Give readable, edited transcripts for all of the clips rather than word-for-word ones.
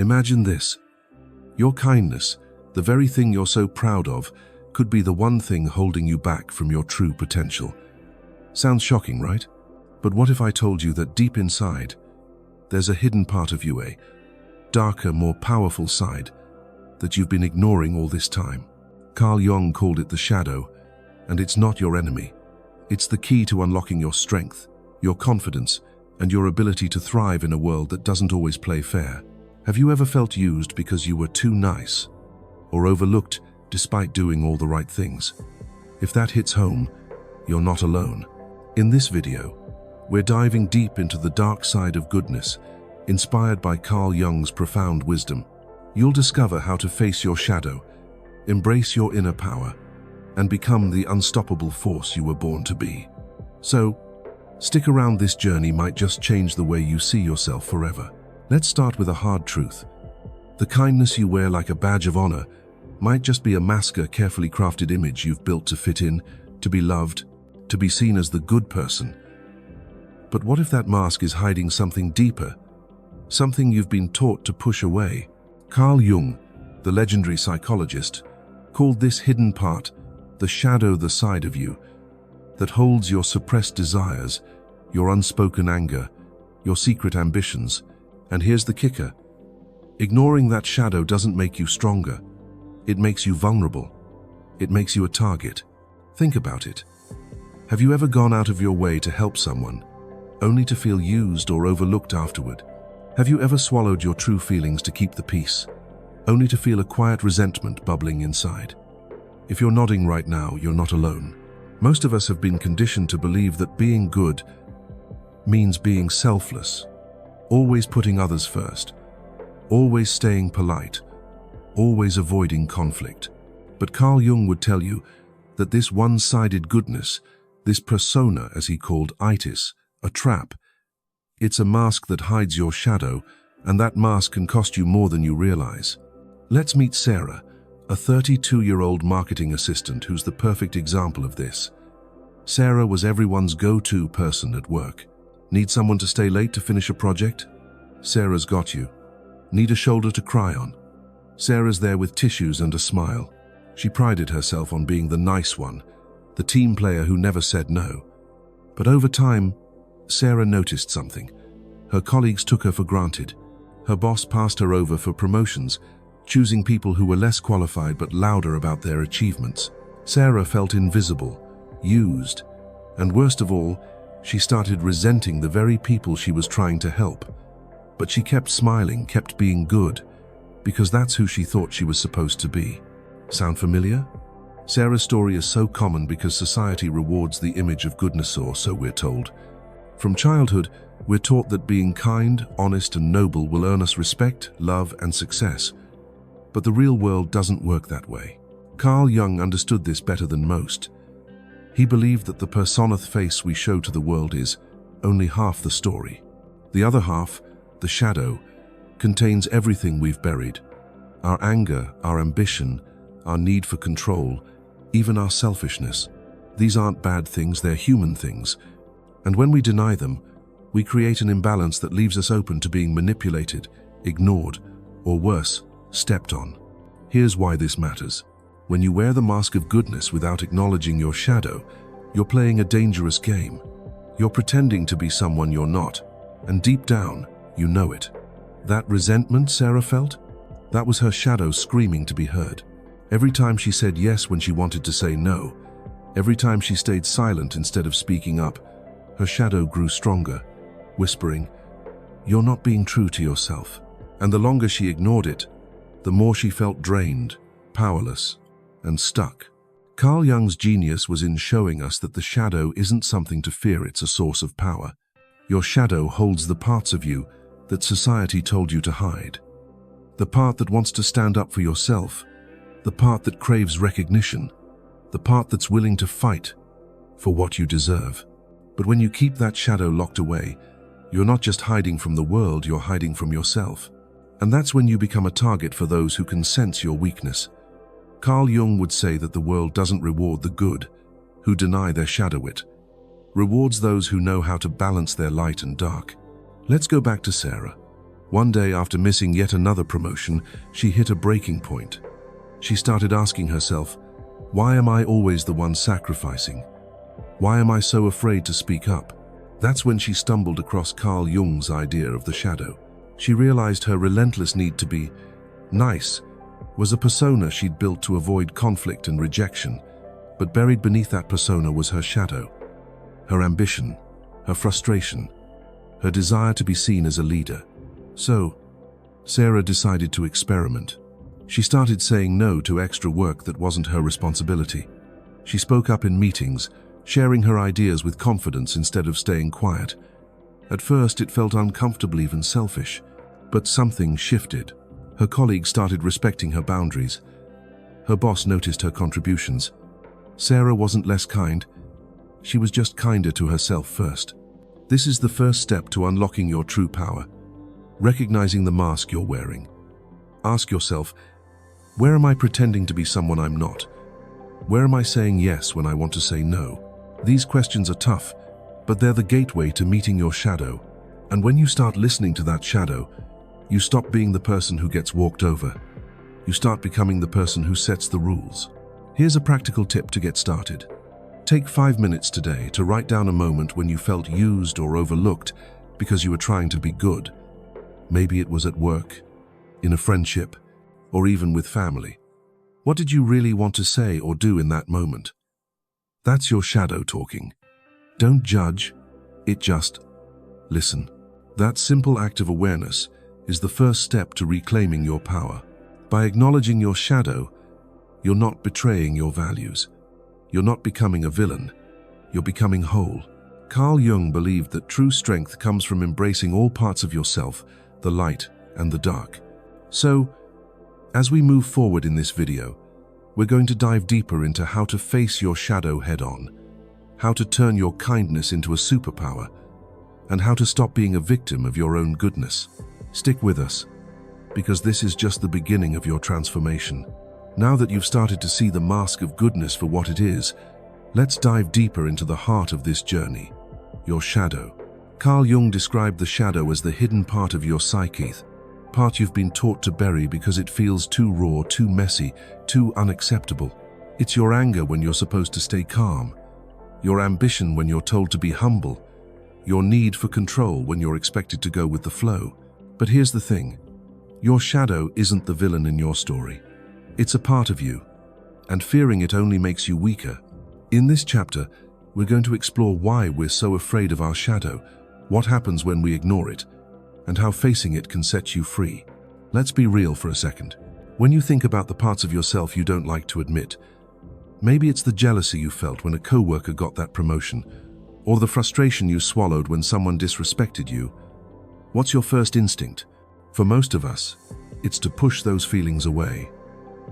Imagine this. Your kindness, the very thing you're so proud of, could be the one thing holding you back from your true potential. Sounds shocking, right? But what if I told you that deep inside, there's a hidden part of you, a darker, more powerful side that you've been ignoring all this time? Carl Jung called it the shadow, and it's not your enemy. It's the key to unlocking your strength, your confidence, and your ability to thrive in a world that doesn't always play fair. Have you ever felt used because you were too nice, or overlooked despite doing all the right things? If that hits home, you're not alone. In this video, we're diving deep into the dark side of goodness, inspired by Carl Jung's profound wisdom. You'll discover how to face your shadow, embrace your inner power, and become the unstoppable force you were born to be. So, stick around. This journey might just change the way you see yourself forever. Let's start with a hard truth. The kindness you wear like a badge of honor might just be a mask, a carefully crafted image you've built to fit in, to be loved, to be seen as the good person. But what if that mask is hiding something deeper, something you've been taught to push away? Carl Jung, the legendary psychologist, called this hidden part the shadow, the side of you that holds your suppressed desires, your unspoken anger, your secret ambitions. And here's the kicker. Ignoring that shadow doesn't make you stronger. It makes you vulnerable. It makes you a target. Think about it. Have you ever gone out of your way to help someone, only to feel used or overlooked afterward? Have you ever swallowed your true feelings to keep the peace, only to feel a quiet resentment bubbling inside? If you're nodding right now, you're not alone. Most of us have been conditioned to believe that being good means being selfless, always putting others first, always staying polite, always avoiding conflict. But Carl Jung would tell you that this one-sided goodness, this persona, as he called itis, a trap, it's a mask that hides your shadow, and that mask can cost you more than you realize. Let's meet Sarah, a 32-year-old marketing assistant who's the perfect example of this. Sarah was everyone's go-to person at work. Need someone to stay late to finish a project? Sarah's got you. Need a shoulder to cry on? Sarah's there with tissues and a smile. She prided herself on being the nice one, the team player who never said no. But over time, Sarah noticed something. Her colleagues took her for granted. Her boss passed her over for promotions, choosing people who were less qualified but louder about their achievements. Sarah felt invisible, used, and worst of all, she started resenting the very people she was trying to help. But she kept smiling, kept being good, because that's who she thought she was supposed to be. Sound familiar? Sarah's story is so common because society rewards the image of goodness, or so we're told. From childhood, we're taught that being kind, honest, and noble will earn us respect, love, and success. But the real world doesn't work that way. Carl Jung understood this better than most. He believed that the personified face we show to the world is only half the story. The other half, the shadow, contains everything we've buried. Our anger, our ambition, our need for control, even our selfishness. These aren't bad things, they're human things. And when we deny them, we create an imbalance that leaves us open to being manipulated, ignored, or worse, stepped on. Here's why this matters. When you wear the mask of goodness without acknowledging your shadow, you're playing a dangerous game. You're pretending to be someone you're not, and deep down, you know it. That resentment Sarah felt? That was her shadow screaming to be heard. Every time she said yes when she wanted to say no, every time she stayed silent instead of speaking up, her shadow grew stronger, whispering, "You're not being true to yourself." And the longer she ignored it, the more she felt drained, powerless, and stuck. Carl Jung's genius was in showing us that the shadow isn't something to fear, it's a source of power. Your shadow holds the parts of you that society told you to hide. The part that wants to stand up for yourself, the part that craves recognition, the part that's willing to fight for what you deserve. But when you keep that shadow locked away, you're not just hiding from the world, you're hiding from yourself. And that's when you become a target for those who can sense your weakness. Carl Jung would say that the world doesn't reward the good, who deny their shadow it. Rewards those who know how to balance their light and dark. Let's go back to Sarah, One day, after missing yet another promotion, she hit a breaking point. She started asking herself, why am I always the one sacrificing? Why am I so afraid to speak up? That's when she stumbled across Carl Jung's idea of the shadow. She realized her relentless need to be nice was a persona she'd built to avoid conflict and rejection, but buried beneath that persona was her shadow, her ambition, her frustration, her desire to be seen as a leader. So, Sarah decided to experiment. She started saying no to extra work that wasn't her responsibility. She spoke up in meetings, sharing her ideas with confidence instead of staying quiet. At first, it felt uncomfortable, even selfish, but something shifted. Her colleagues started respecting her boundaries. Her boss noticed her contributions. Sarah wasn't less kind. She was just kinder to herself first. This is the first step to unlocking your true power. Recognizing the mask you're wearing. Ask yourself, where am I pretending to be someone I'm not? Where am I saying yes when I want to say no? These questions are tough, but they're the gateway to meeting your shadow. And when you start listening to that shadow, you stop being the person who gets walked over. You start becoming the person who sets the rules. Here's a practical tip to get started. Take 5 minutes today to write down a moment when you felt used or overlooked because you were trying to be good. Maybe it was at work, in a friendship, or even with family. What did you really want to say or do in that moment? That's your shadow talking. Don't judge, just listen. That simple act of awareness is the first step to reclaiming your power. By acknowledging your shadow, you're not betraying your values. You're not becoming a villain. You're becoming whole. Carl Jung believed that true strength comes from embracing all parts of yourself, the light and the dark. So, as we move forward in this video, we're going to dive deeper into how to face your shadow head-on, how to turn your kindness into a superpower, and how to stop being a victim of your own goodness. Stick with us, because this is just the beginning of your transformation. Now that you've started to see the mask of goodness for what it is, let's dive deeper into the heart of this journey, your shadow. Carl Jung described the shadow as the hidden part of your psyche, part you've been taught to bury because it feels too raw, too messy, too unacceptable. It's your anger when you're supposed to stay calm, your ambition when you're told to be humble, your need for control when you're expected to go with the flow. But here's the thing, your shadow isn't the villain in your story. It's a part of you, and fearing it only makes you weaker. In this chapter, we're going to explore why we're so afraid of our shadow, what happens when we ignore it, and how facing it can set you free. Let's be real for a second. When you think about the parts of yourself you don't like to admit, maybe it's the jealousy you felt when a coworker got that promotion, or the frustration you swallowed when someone disrespected you. What's your first instinct? For most of us, it's to push those feelings away.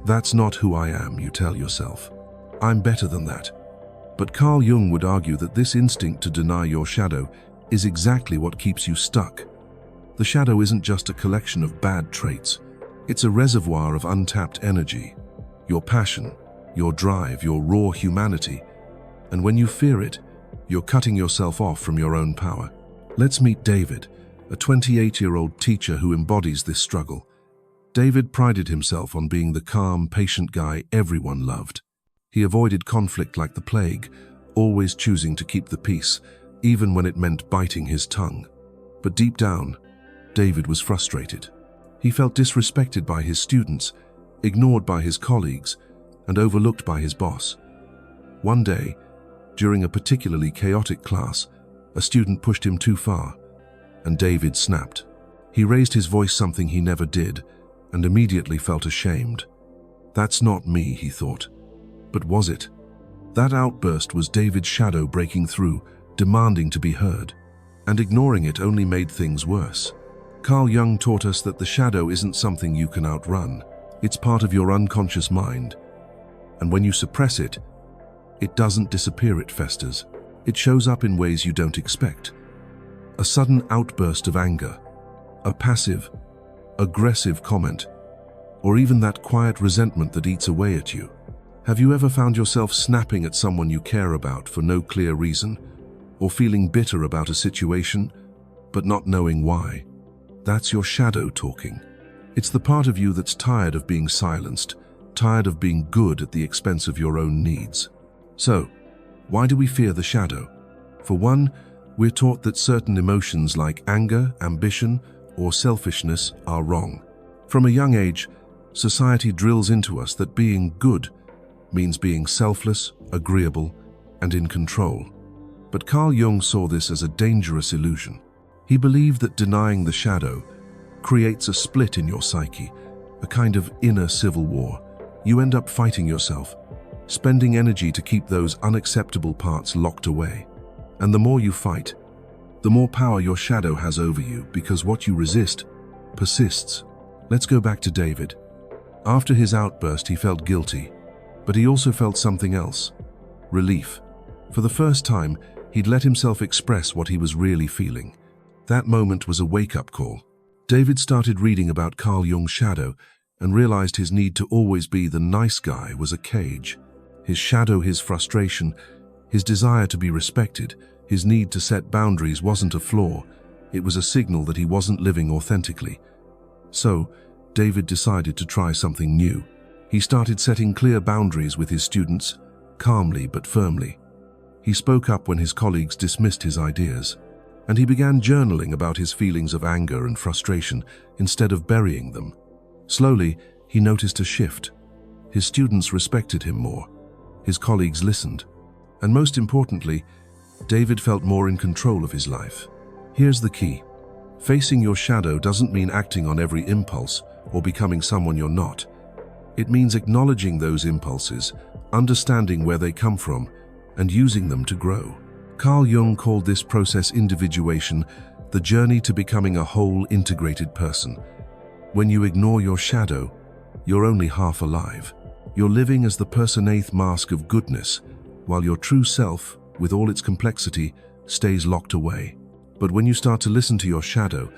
That's not who I am, you tell yourself. I'm better than that. But Carl Jung would argue that this instinct to deny your shadow is exactly what keeps you stuck. The shadow isn't just a collection of bad traits. It's a reservoir of untapped energy, your passion, your drive, your raw humanity. And when you fear it, you're cutting yourself off from your own power. Let's meet David, a 28-year-old teacher who embodies this struggle. David prided himself on being the calm, patient guy everyone loved. He avoided conflict like the plague, always choosing to keep the peace, even when it meant biting his tongue. But deep down, David was frustrated. He felt disrespected by his students, ignored by his colleagues, and overlooked by his boss. One day, during a particularly chaotic class, a student pushed him too far, and David snapped. He raised his voice, something he never did, and immediately felt ashamed. That's not me, he thought. But was it? That outburst was David's shadow breaking through, demanding to be heard. And ignoring it only made things worse. Carl Jung taught us that the shadow isn't something you can outrun. It's part of your unconscious mind. And when you suppress it, it doesn't disappear, it festers. It shows up in ways you don't expect. A sudden outburst of anger, a passive, aggressive comment, or even that quiet resentment that eats away at you. Have you ever found yourself snapping at someone you care about for no clear reason, or feeling bitter about a situation, but not knowing why? That's your shadow talking. It's the part of you that's tired of being silenced, tired of being good at the expense of your own needs. So, why do we fear the shadow? For one, we're taught that certain emotions like anger, ambition, or selfishness are wrong. From a young age, society drills into us that being good means being selfless, agreeable, and in control. But Carl Jung saw this as a dangerous illusion. He believed that denying the shadow creates a split in your psyche, a kind of inner civil war. You end up fighting yourself, spending energy to keep those unacceptable parts locked away. And the more you fight, the more power your shadow has over you, because what you resist persists. Let's go back to David. After his outburst, he felt guilty, but he also felt something else: relief. For the first time, he'd let himself express what he was really feeling. That moment was a wake-up call. David started reading about Carl Jung's shadow and realized his need to always be the nice guy was a cage. His shadow, his frustration, his desire to be respected, his need to set boundaries wasn't a flaw. It was a signal that he wasn't living authentically. So, David decided to try something new. He started setting clear boundaries with his students, calmly but firmly. He spoke up when his colleagues dismissed his ideas, and he began journaling about his feelings of anger and frustration instead of burying them. Slowly, he noticed a shift. His students respected him more. His colleagues listened. And most importantly, David felt more in control of his life. Here's the key. Facing your shadow doesn't mean acting on every impulse or becoming someone you're not. It means acknowledging those impulses, understanding where they come from, and using them to grow. Carl Jung called this process individuation, the journey to becoming a whole, integrated person. When you ignore your shadow, you're only half alive. You're living as the personate mask of goodness, while your true self, with all its complexity, stays locked away. But when you start to listen to your shadow,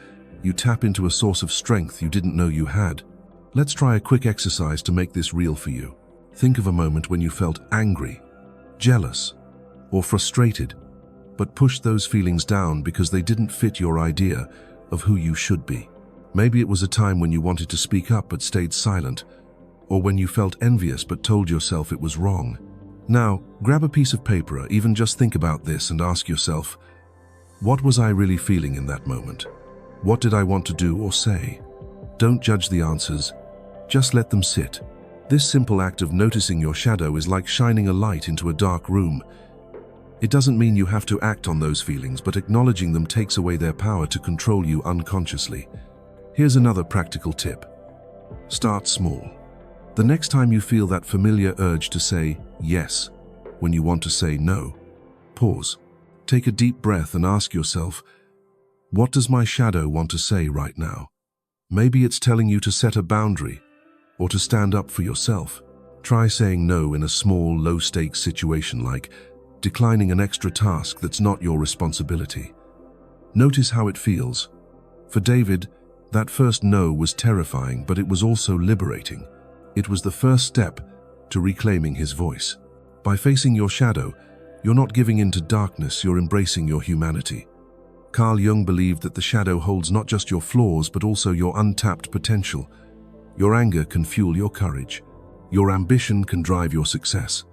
you tap into a source of strength you didn't know you had. Let's try a quick exercise to make this real for you. Think of a moment when you felt angry, jealous, or frustrated, but pushed those feelings down because they didn't fit your idea of who you should be. Maybe it was a time when you wanted to speak up but stayed silent, or when you felt envious but told yourself it was wrong. Now, grab a piece of paper, or even just think about this and ask yourself, what was I really feeling in that moment? What did I want to do or say? Don't judge the answers, just let them sit. This simple act of noticing your shadow is like shining a light into a dark room. It doesn't mean you have to act on those feelings, but acknowledging them takes away their power to control you unconsciously. Here's another practical tip. Start small. The next time you feel that familiar urge to say yes when you want to say no, pause. Take a deep breath and ask yourself, what does my shadow want to say right now? Maybe it's telling you to set a boundary or to stand up for yourself. Try saying no in a small, low-stakes situation like declining an extra task that's not your responsibility. Notice how it feels. For David, that first no was terrifying, but it was also liberating. It was the first step to reclaiming his voice. By facing your shadow, you're not giving in to darkness, you're embracing your humanity. Carl Jung believed that the shadow holds not just your flaws, but also your untapped potential. Your anger can fuel your courage. Your ambition can drive your success.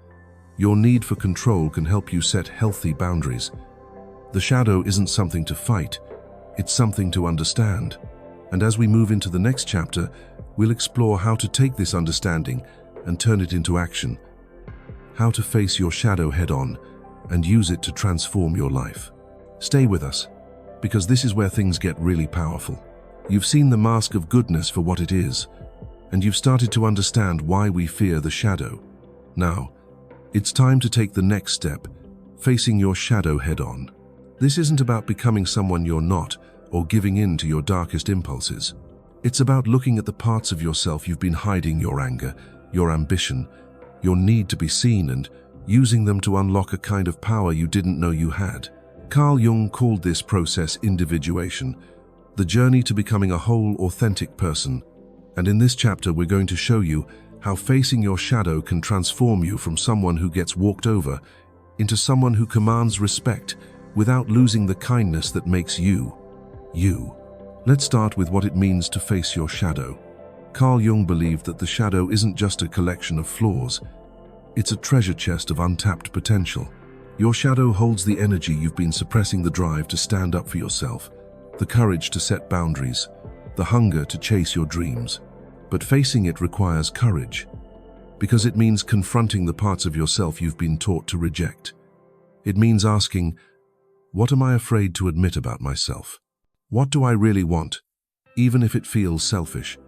Your need for control can help you set healthy boundaries. The shadow isn't something to fight, it's something to understand. And as we move into the next chapter, we'll explore how to take this understanding and turn it into action. How to face your shadow head-on and use it to transform your life. Stay with us, because this is where things get really powerful. You've seen the mask of goodness for what it is, and you've started to understand why we fear the shadow. Now, it's time to take the next step, facing your shadow head-on. This isn't about becoming someone you're not or giving in to your darkest impulses. It's about looking at the parts of yourself you've been hiding: your anger, your ambition, your need to be seen, and using them to unlock a kind of power you didn't know you had. Carl Jung called this process individuation, the journey to becoming a whole, authentic person. And in this chapter, we're going to show you how facing your shadow can transform you from someone who gets walked over into someone who commands respect without losing the kindness that makes you, you. Let's start with what it means to face your shadow. Carl Jung believed that the shadow isn't just a collection of flaws, it's a treasure chest of untapped potential. Your shadow holds the energy you've been suppressing, the drive to stand up for yourself, the courage to set boundaries, the hunger to chase your dreams. But facing it requires courage, because it means confronting the parts of yourself you've been taught to reject. It means asking, what am I afraid to admit about myself? What do I really want, even if it feels selfish?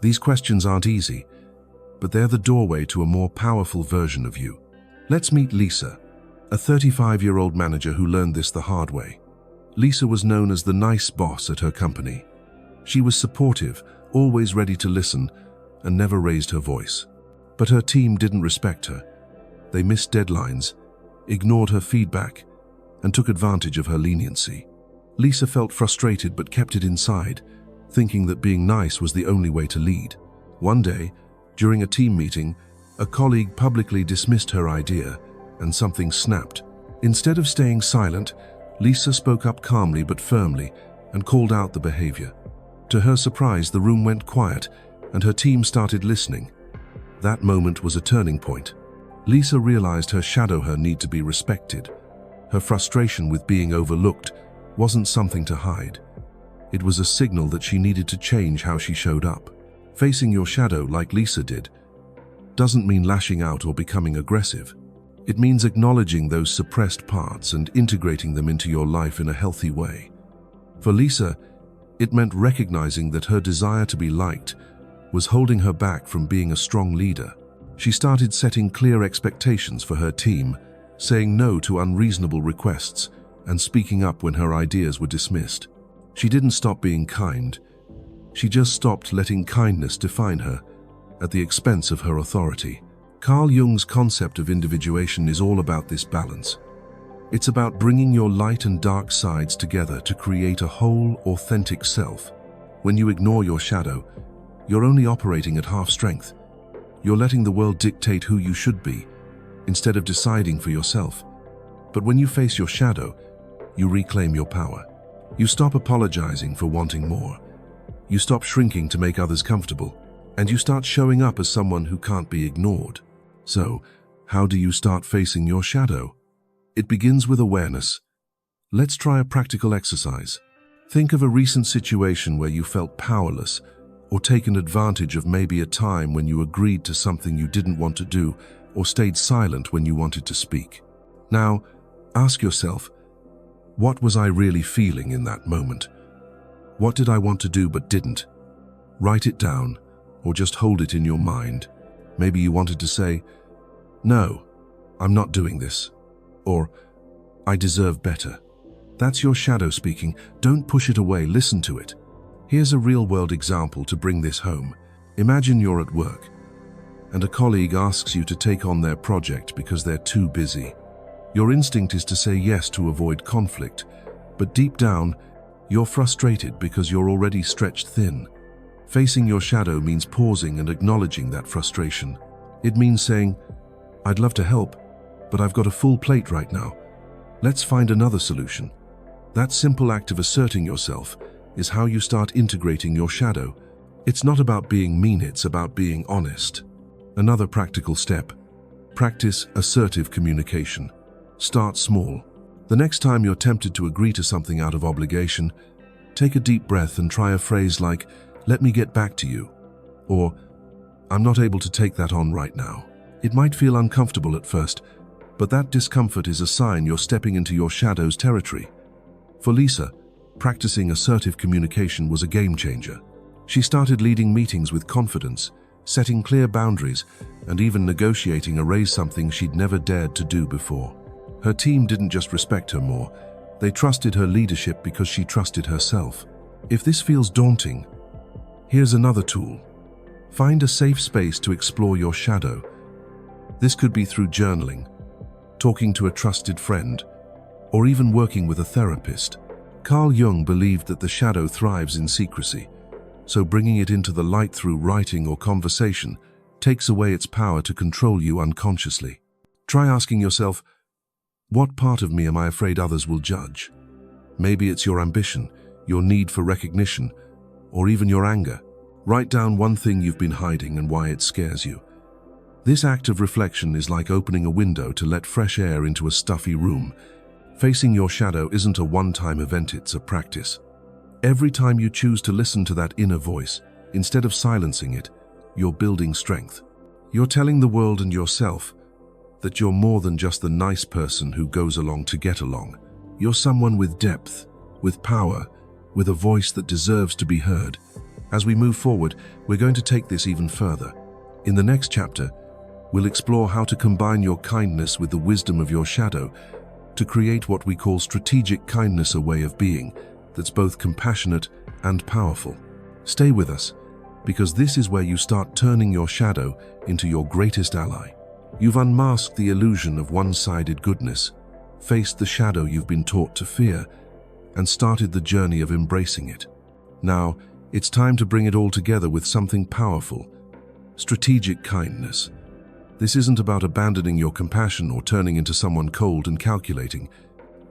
These questions aren't easy, but they're the doorway to a more powerful version of you. Let's meet Lisa, a 35-year-old manager who learned this the hard way. Lisa was known as the nice boss at her company. She was supportive, always ready to listen, and never raised her voice. But her team didn't respect her. They missed deadlines, ignored her feedback, and took advantage of her leniency. Lisa felt frustrated but kept it inside, thinking that being nice was the only way to lead. One day, during a team meeting, a colleague publicly dismissed her idea, and something snapped. Instead of staying silent, Lisa spoke up calmly but firmly and called out the behavior. To her surprise, the room went quiet, and her team started listening. That moment was a turning point. Lisa realized her shadow, her need to be respected. Her frustration with being overlooked wasn't something to hide. It was a signal that she needed to change how she showed up. Facing your shadow, like Lisa did, doesn't mean lashing out or becoming aggressive. It means acknowledging those suppressed parts and integrating them into your life in a healthy way. For Lisa, it meant recognizing that her desire to be liked was holding her back from being a strong leader. She started setting clear expectations for her team, saying no to unreasonable requests, and speaking up when her ideas were dismissed. She didn't stop being kind. She just stopped letting kindness define her at the expense of her authority. Carl Jung's concept of individuation is all about this balance. It's about bringing your light and dark sides together to create a whole, authentic self. When you ignore your shadow, you're only operating at half strength. You're letting the world dictate who you should be, instead of deciding for yourself. But when you face your shadow, you reclaim your power. You stop apologizing for wanting more. You stop shrinking to make others comfortable, and you start showing up as someone who can't be ignored. So, how do you start facing your shadow? It begins with awareness. Let's try a practical exercise. Think of a recent situation where you felt powerless or taken advantage of, maybe a time when you agreed to something you didn't want to do or stayed silent when you wanted to speak. Now, ask yourself, what was I really feeling in that moment? What did I want to do but didn't? Write it down or just hold it in your mind. Maybe you wanted to say, "No, I'm not doing this," or "I deserve better." That's your shadow speaking. Don't push it away, listen to it. Here's a real-world example to bring this home. Imagine you're at work, and a colleague asks you to take on their project because they're too busy. Your instinct is to say yes to avoid conflict, but deep down, you're frustrated because you're already stretched thin. Facing your shadow means pausing and acknowledging that frustration. It means saying, "I'd love to help, but I've got a full plate right now. Let's find another solution." That simple act of asserting yourself is how you start integrating your shadow. It's not about being mean, it's about being honest. Another practical step: practice assertive communication. Start small. The next time you're tempted to agree to something out of obligation, take a deep breath and try a phrase like, "Let me get back to you," or "I'm not able to take that on right now." It might feel uncomfortable at first, but that discomfort is a sign you're stepping into your shadow's territory. For Lisa, practicing assertive communication was a game changer. She started leading meetings with confidence, setting clear boundaries, and even negotiating a raise, something she'd never dared to do before. Her team didn't just respect her more, they trusted her leadership because she trusted herself. If this feels daunting, here's another tool. Find a safe space to explore your shadow. This could be through journaling, talking to a trusted friend, or even working with a therapist. Carl Jung believed that the shadow thrives in secrecy, so bringing it into the light through writing or conversation takes away its power to control you unconsciously. Try asking yourself, what part of me am I afraid others will judge? Maybe it's your ambition, your need for recognition, or even your anger. Write down one thing you've been hiding and why it scares you. This act of reflection is like opening a window to let fresh air into a stuffy room. Facing your shadow isn't a one-time event, it's a practice. Every time you choose to listen to that inner voice, instead of silencing it, you're building strength. You're telling the world and yourself that you're more than just the nice person who goes along to get along. You're someone with depth, with power, with a voice that deserves to be heard. As we move forward, we're going to take this even further. In the next chapter, we'll explore how to combine your kindness with the wisdom of your shadow to create what we call strategic kindness, a way of being that's both compassionate and powerful. Stay with us, because this is where you start turning your shadow into your greatest ally. You've unmasked the illusion of one-sided goodness, faced the shadow you've been taught to fear, and started the journey of embracing it. Now, it's time to bring it all together with something powerful: strategic kindness. This isn't about abandoning your compassion or turning into someone cold and calculating.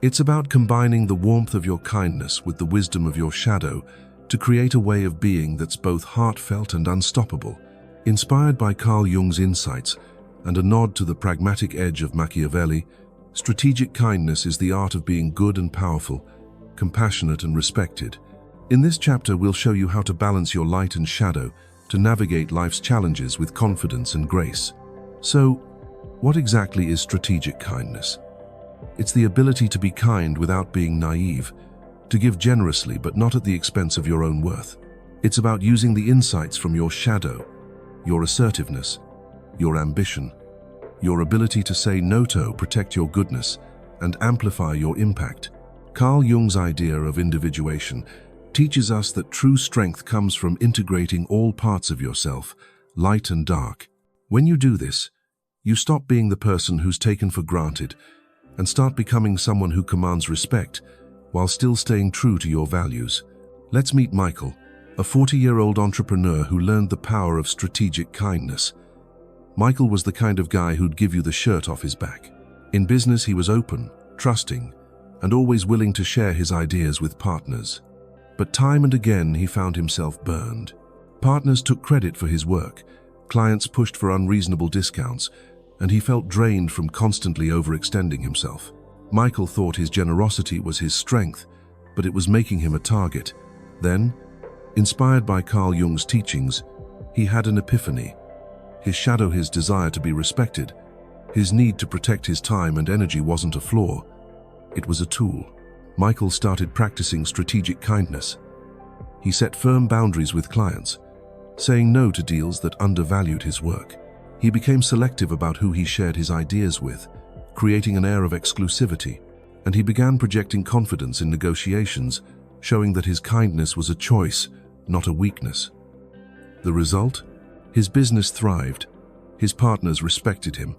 It's about combining the warmth of your kindness with the wisdom of your shadow to create a way of being that's both heartfelt and unstoppable. Inspired by Carl Jung's insights and a nod to the pragmatic edge of Machiavelli, strategic kindness is the art of being good and powerful, compassionate and respected. In this chapter, we'll show you how to balance your light and shadow to navigate life's challenges with confidence and grace. So, what exactly is strategic kindness? It's the ability to be kind without being naive, to give generously but not at the expense of your own worth. It's about using the insights from your shadow, your assertiveness, your ambition, your ability to say no to protect your goodness and amplify your impact. Carl Jung's idea of individuation teaches us that true strength comes from integrating all parts of yourself, light and dark. When you do this, you stop being the person who's taken for granted and start becoming someone who commands respect while still staying true to your values. Let's meet Michael, a 40-year-old entrepreneur who learned the power of strategic kindness. Michael was the kind of guy who'd give you the shirt off his back. In business, he was open, trusting, and always willing to share his ideas with partners. But time and again, he found himself burned. Partners took credit for his work, clients pushed for unreasonable discounts, and he felt drained from constantly overextending himself. Michael thought his generosity was his strength, but it was making him a target. Then, inspired by Carl Jung's teachings, he had an epiphany. His shadow, his desire to be respected, his need to protect his time and energy wasn't a flaw. It was a tool. Michael started practicing strategic kindness. He set firm boundaries with clients, saying no to deals that undervalued his work. He became selective about who he shared his ideas with, creating an air of exclusivity, and he began projecting confidence in negotiations, showing that his kindness was a choice, not a weakness. The result? His business thrived, his partners respected him,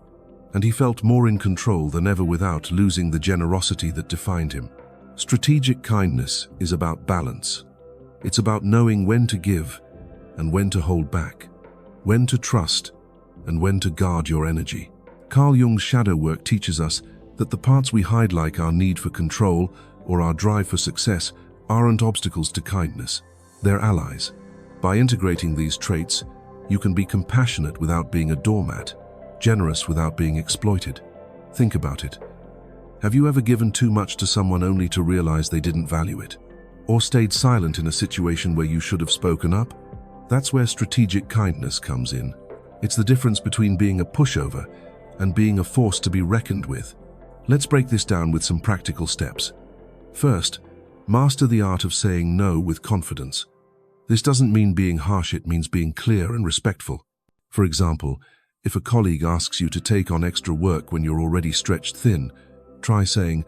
and he felt more in control than ever without losing the generosity that defined him. Strategic kindness is about balance. It's about knowing when to give and when to hold back, when to trust and when to guard your energy. Carl Jung's shadow work teaches us that the parts we hide, like our need for control or our drive for success, aren't obstacles to kindness. They're allies. By integrating these traits, you can be compassionate without being a doormat, generous without being exploited. Think about it. Have you ever given too much to someone only to realize they didn't value it? Or stayed silent in a situation where you should have spoken up? That's where strategic kindness comes in. It's the difference between being a pushover and being a force to be reckoned with. Let's break this down with some practical steps. First, master the art of saying no with confidence. This doesn't mean being harsh, it means being clear and respectful. For example, if a colleague asks you to take on extra work when you're already stretched thin, try saying,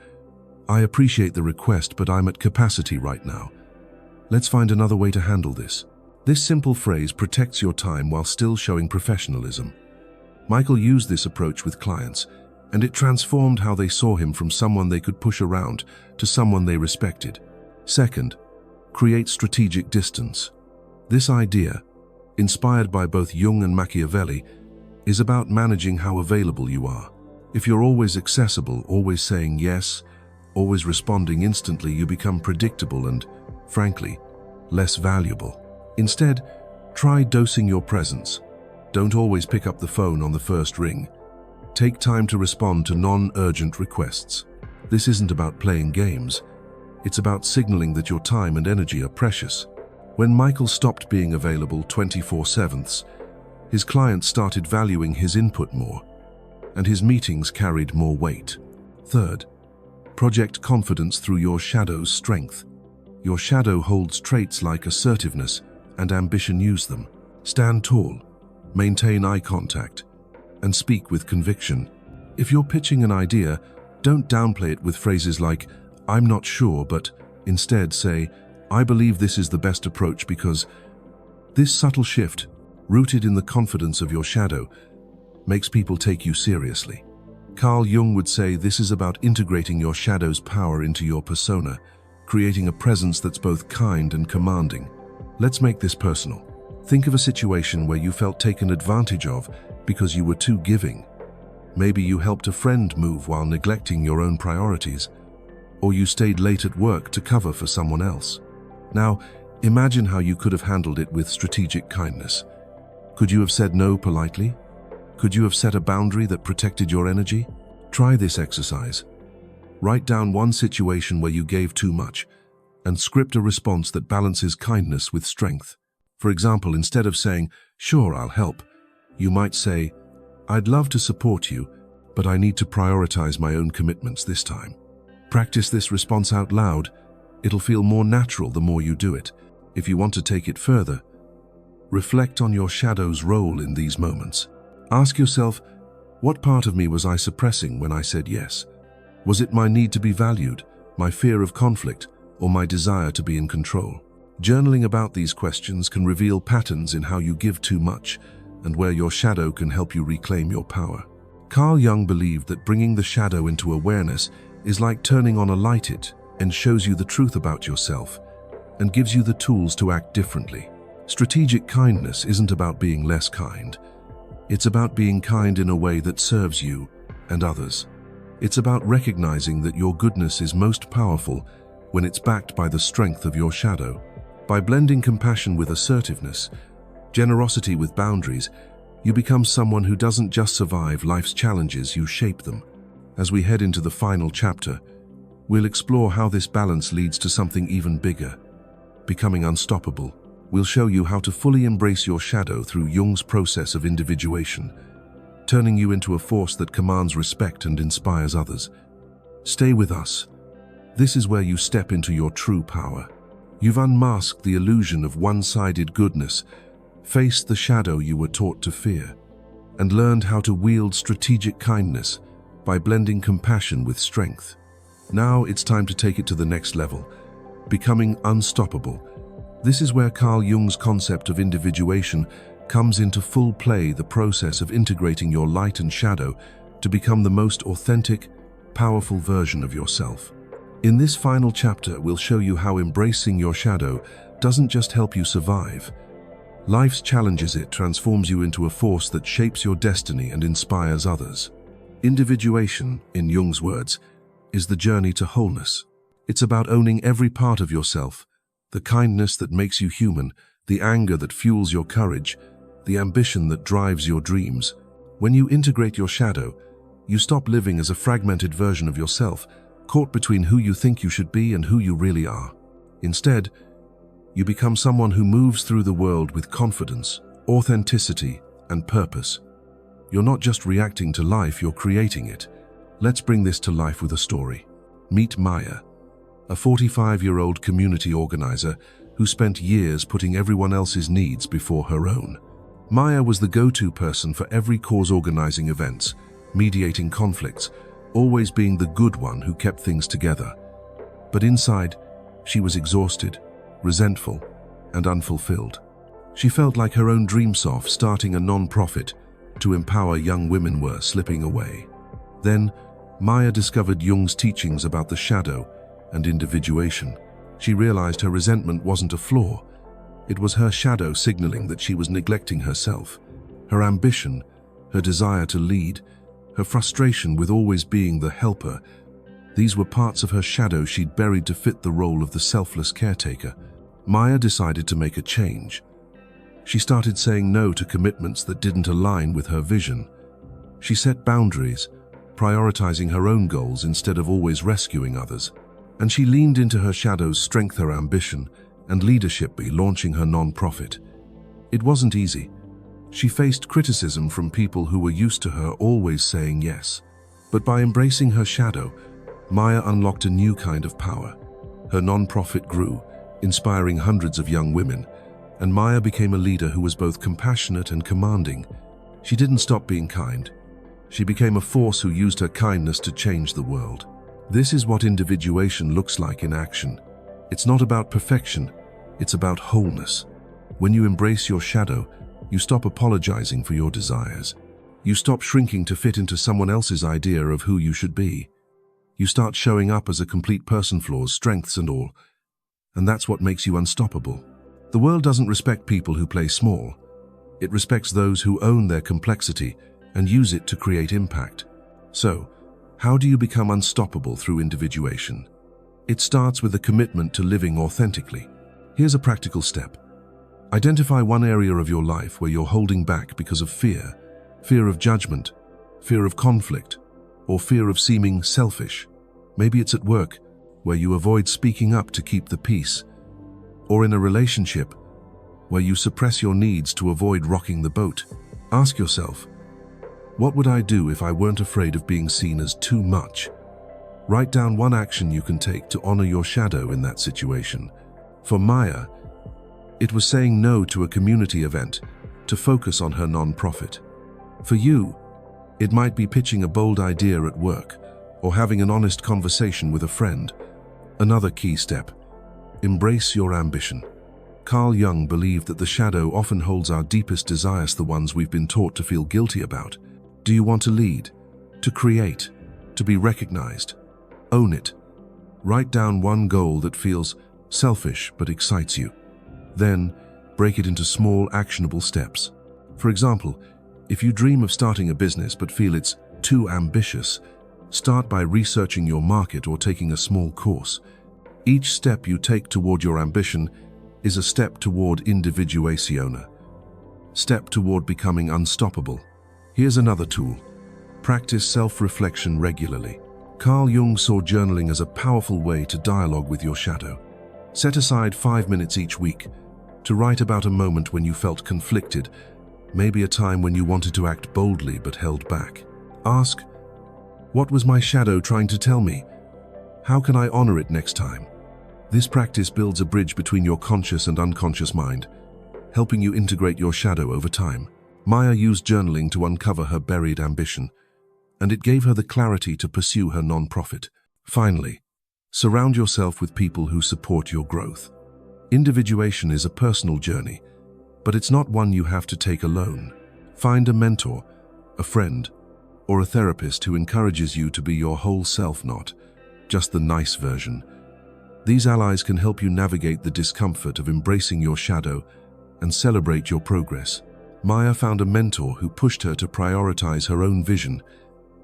"I appreciate the request, but I'm at capacity right now. Let's find another way to handle this." This simple phrase protects your time while still showing professionalism. Michael used this approach with clients, and it transformed how they saw him from someone they could push around to someone they respected. Second, create strategic distance. This idea, inspired by both Jung and Machiavelli, is about managing how available you are. If you're always accessible, always saying yes, always responding instantly, you become predictable and, frankly, less valuable. Instead, try dosing your presence. Don't always pick up the phone on the first ring. Take time to respond to non-urgent requests. This isn't about playing games. It's about signaling that your time and energy are precious. When Michael stopped being available 24/7, his clients started valuing his input more, and his meetings carried more weight. Third, project confidence through your shadow's strength. Your shadow holds traits like assertiveness and ambition. Use them. Stand tall, maintain eye contact, and speak with conviction. If you're pitching an idea, don't downplay it with phrases like, "I'm not sure," but instead say, "I believe this is the best approach because..." This subtle shift, rooted in the confidence of your shadow, makes people take you seriously. Carl Jung would say this is about integrating your shadow's power into your persona, creating a presence that's both kind and commanding. Let's make this personal. Think of a situation where you felt taken advantage of because you were too giving. Maybe you helped a friend move while neglecting your own priorities, or you stayed late at work to cover for someone else. Now, imagine how you could have handled it with strategic kindness. Could you have said no politely? Could you have set a boundary that protected your energy? Try this exercise. Write down one situation where you gave too much, and script a response that balances kindness with strength. For example, instead of saying, "Sure, I'll help," you might say, "I'd love to support you, but I need to prioritize my own commitments this time." Practice this response out loud. It'll feel more natural the more you do it. If you want to take it further, reflect on your shadow's role in these moments. Ask yourself, what part of me was I suppressing when I said yes? Was it my need to be valued, my fear of conflict, or my desire to be in control? Journaling about these questions can reveal patterns in how you give too much and where your shadow can help you reclaim your power. Carl Jung believed that bringing the shadow into awareness is like turning on a light. It and shows you the truth about yourself and gives you the tools to act differently. Strategic kindness isn't about being less kind. It's about being kind in a way that serves you and others. It's about recognizing that your goodness is most powerful when it's backed by the strength of your shadow. By blending compassion with assertiveness, generosity with boundaries, you become someone who doesn't just survive life's challenges, you shape them. As we head into the final chapter, we'll explore how this balance leads to something even bigger, becoming unstoppable. We'll show you how to fully embrace your shadow through Jung's process of individuation, turning you into a force that commands respect and inspires others. Stay with us. This is where you step into your true power. You've unmasked the illusion of one-sided goodness, faced the shadow you were taught to fear, and learned how to wield strategic kindness by blending compassion with strength. Now it's time to take it to the next level, becoming unstoppable. This is where Carl Jung's concept of individuation comes into full play, the process of integrating your light and shadow to become the most authentic, powerful version of yourself. In this final chapter, we'll show you how embracing your shadow doesn't just help you survive. Life's challenges it transforms you into a force that shapes your destiny and inspires others. Individuation, in Jung's words, is the journey to wholeness. It's about owning every part of yourself, the kindness that makes you human, the anger that fuels your courage, the ambition that drives your dreams. When you integrate your shadow, you stop living as a fragmented version of yourself, caught between who you think you should be and who you really are. Instead, you become someone who moves through the world with confidence, authenticity, and purpose. You're not just reacting to life, you're creating it. Let's bring this to life with a story. Meet Maya, a 45-year-old community organizer who spent years putting everyone else's needs before her own. Maya was the go-to person for every cause, organizing events, mediating conflicts, always being the good one who kept things together. But inside, she was exhausted, resentful, and unfulfilled. She felt like her own dreams of starting a non-profit to empower young women were slipping away. Then, Maya discovered Jung's teachings about the shadow and individuation. She realized her resentment wasn't a flaw. It was her shadow signaling that she was neglecting herself. Her ambition, her desire to lead, her frustration with always being the helper, these were parts of her shadow she'd buried to fit the role of the selfless caretaker. Maya decided to make a change. She started saying no to commitments that didn't align with her vision. She set boundaries, prioritizing her own goals instead of always rescuing others. And she leaned into her shadow's strength, her ambition, and leadership by launching her non-profit. It wasn't easy. She faced criticism from people who were used to her always saying yes. But by embracing her shadow, Maya unlocked a new kind of power. Her non-profit grew, inspiring hundreds of young women, and Maya became a leader who was both compassionate and commanding. She didn't stop being kind. She became a force who used her kindness to change the world. This is what individuation looks like in action. It's not about perfection, it's about wholeness. When you embrace your shadow, you stop apologizing for your desires. You stop shrinking to fit into someone else's idea of who you should be. You start showing up as a complete person, flaws, strengths and all. And that's what makes you unstoppable. The world doesn't respect people who play small. It respects those who own their complexity and use it to create impact. So, how do you become unstoppable through individuation? It starts with a commitment to living authentically. Here's a practical step. Identify one area of your life where you're holding back because of fear of judgment, fear of conflict, or fear of seeming selfish. Maybe it's at work, where you avoid speaking up to keep the peace, or in a relationship, where you suppress your needs to avoid rocking the boat. Ask yourself, what would I do if I weren't afraid of being seen as too much? Write down one action you can take to honor your shadow in that situation. For Maya, it was saying no to a community event to focus on her non-profit. For you, it might be pitching a bold idea at work or having an honest conversation with a friend. Another key step: embrace your ambition. Carl Jung believed that the shadow often holds our deepest desires, the ones we've been taught to feel guilty about. Do you want to lead, to create, to be recognized? Own it. Write down one goal that feels selfish but excites you. Then, break it into small, actionable steps. For example, if you dream of starting a business but feel it's too ambitious, start by researching your market or taking a small course. Each step you take toward your ambition is a step toward individuation, step toward becoming unstoppable. Here's another tool. Practice self-reflection regularly. Carl Jung saw journaling as a powerful way to dialogue with your shadow. Set aside 5 minutes each week to write about a moment when you felt conflicted, maybe a time when you wanted to act boldly but held back. Ask, what was my shadow trying to tell me? How can I honor it next time? This practice builds a bridge between your conscious and unconscious mind, helping you integrate your shadow over time. Maya used journaling to uncover her buried ambition, and it gave her the clarity to pursue her non-profit. Finally, surround yourself with people who support your growth. Individuation is a personal journey, but it's not one you have to take alone. Find a mentor, a friend, or a therapist who encourages you to be your whole self, not just the nice version. These allies can help you navigate the discomfort of embracing your shadow and celebrate your progress. Maya found a mentor who pushed her to prioritize her own vision,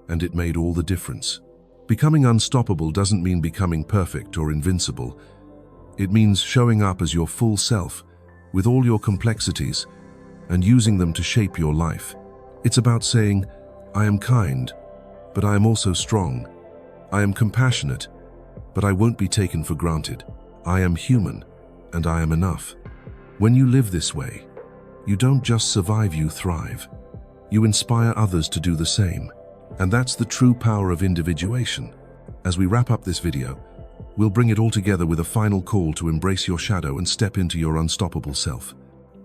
and it made all the difference. Becoming unstoppable doesn't mean becoming perfect or invincible. It means showing up as your full self, with all your complexities, and using them to shape your life. It's about saying, I am kind, but I am also strong. I am compassionate, but I won't be taken for granted. I am human, and I am enough. When you live this way, you don't just survive, you thrive. You inspire others to do the same. And that's the true power of individuation. As we wrap up this video, we'll bring it all together with a final call to embrace your shadow and step into your unstoppable self.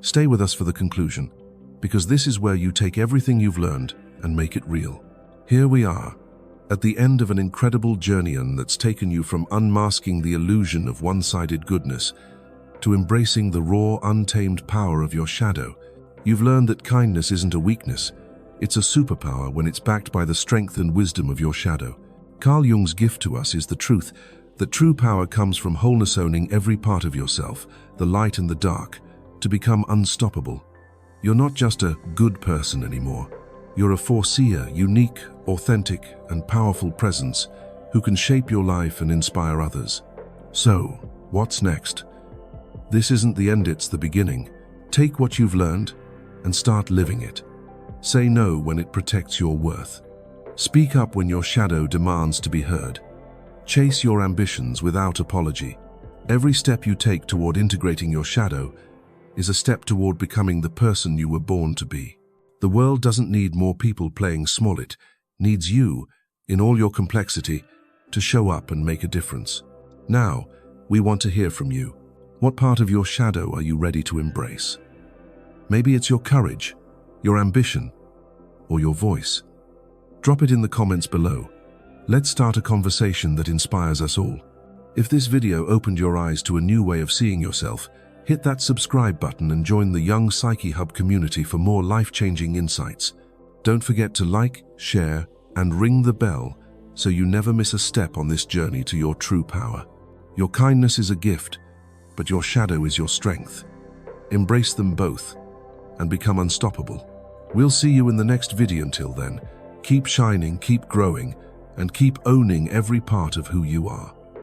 Stay with us for the conclusion, because this is where you take everything you've learned and make it real. Here we are, at the end of an incredible journey that's taken you from unmasking the illusion of one-sided goodness to embracing the raw, untamed power of your shadow. You've learned that kindness isn't a weakness. It's a superpower when it's backed by the strength and wisdom of your shadow. Carl Jung's gift to us is the truth that true power comes from wholeness, owning every part of yourself, the light and the dark, to become unstoppable. You're not just a good person anymore. You're a foreseer, unique, authentic, and powerful presence who can shape your life and inspire others. So, what's next? This isn't the end, it's the beginning. Take what you've learned and start living it. Say no when it protects your worth. Speak up when your shadow demands to be heard. Chase your ambitions without apology. Every step you take toward integrating your shadow is a step toward becoming the person you were born to be. The world doesn't need more people playing small, it needs you, in all your complexity, to show up and make a difference. Now, we want to hear from you. What part of your shadow are you ready to embrace? Maybe it's your courage, your ambition, or your voice. Drop it in the comments below. Let's start a conversation that inspires us all. If this video opened your eyes to a new way of seeing yourself, hit that subscribe button and join the Young Psyche Hub community for more life-changing insights. Don't forget to like, share, and ring the bell so you never miss a step on this journey to your true power. Your kindness is a gift, but your shadow is your strength. Embrace them both and become unstoppable. We'll see you in the next video. Until then, keep shining, keep growing, and keep owning every part of who you are.